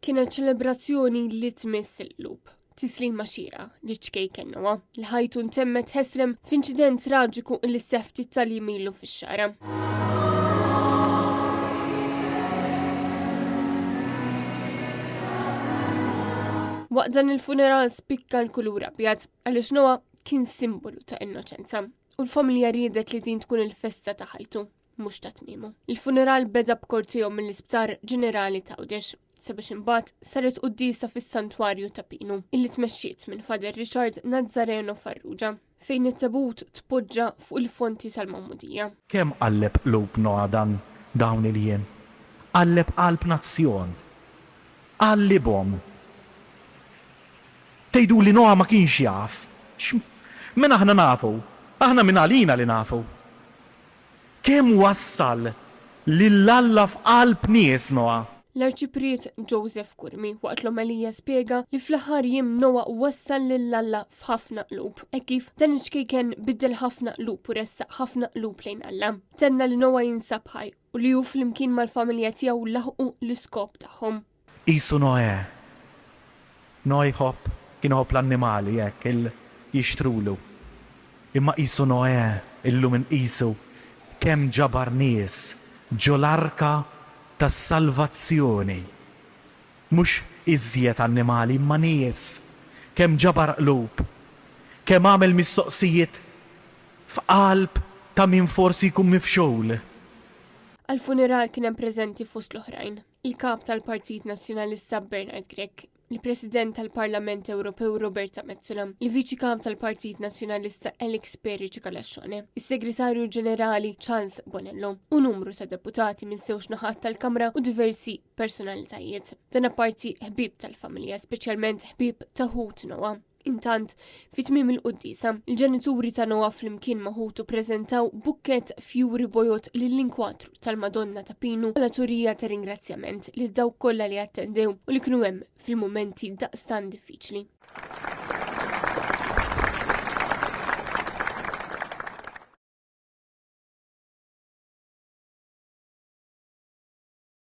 Kienet ċelebrazzjoni li tmiss il-qlub. Tislima xira li ċkejken Noah li ħajtu ntemmet ħesrem f'inċident traġiku li s-sefti tal-jimilu fix-xara. Waqt dan il-funeral spikka l-kulur abjad għaliex Noah kien simbolu ta' innoċenza u l-familja riedet li din tkun il-festa ta' ħajtu, mhux ta' tmiemu. Il-funeral beda b'kortiju mill-Isptar Ġenerali ta' Għawdex sabiex imbagħad saret qudiesa fis-Santwarju ta' Pinu illi tmexxiet minn Fader Richard Nazzareno Farrugia fejn it-tabut tpoġġa fuq il-fonti tal-Mammudija. Kemm qalleb qlub Noah dawn il-jiem? Qalleb qalb nazzjon. Qallibhom. Tgħidu li Noah ma kienx jaf. Min aħna nafu? Aħna minn għalina li nafu. Kemm wassal lill-Alla f'qalb nies Noah? L-Arċipriet Joseph Kurmi waqt l-omelija spjega li fl-aħħar jiem Noah wassal lill-Alla f'ħafna qlub. Kif dan iċkejken biddel ħafna qlub u ressaq ħafna qlub lejn Alla. Tenna li Noah jinsab ħaj u li hu flimkien mal-familja tiegħu laħqu l-iskop tagħhom. Qisu Noah. Noah kien iħobb l-annimali hekk jixtrulu. Imma qisu Noah illum inqisu kemm ġabar nies ġo l-arka tas-salvazzjoni. Mhux iżjed annimali imma nies. Kemm ġabar qlub. Kemm għamel mistoqsijiet f'qalb ta' min forsi jkun mifxul. Għal-funeral kien hemm preżenti fost l-oħrajn. Il-kap tal-Partit Nazzjonalista Bernard Grech, il-President tal-Parlament Ewropew Roberta Metsola, il-Viċi Kap tal-Partit Nazzjonalista Elix Perici Kalaxxone, is-Segretarju Ġenerali Charles Bonello u numru ta' deputati minn żewġ naħat tal-Kamra u diversi personalitajiet. Dan apparti ħbieb tal-familja, speċjalment ħbieb ta' ħut Noah. Intant, fit-tmiem il-qudiesa, il-ġenituri ta' Noah flimkien ma' ħutu preżentaw bukket fjuri bojot lill-inkwatru tal-Madonna ta' Pinu għal turija ta' ringrazzjament li dawk kollha li attendew u li kienu hemm fil-mumenti daqstan diffiċli.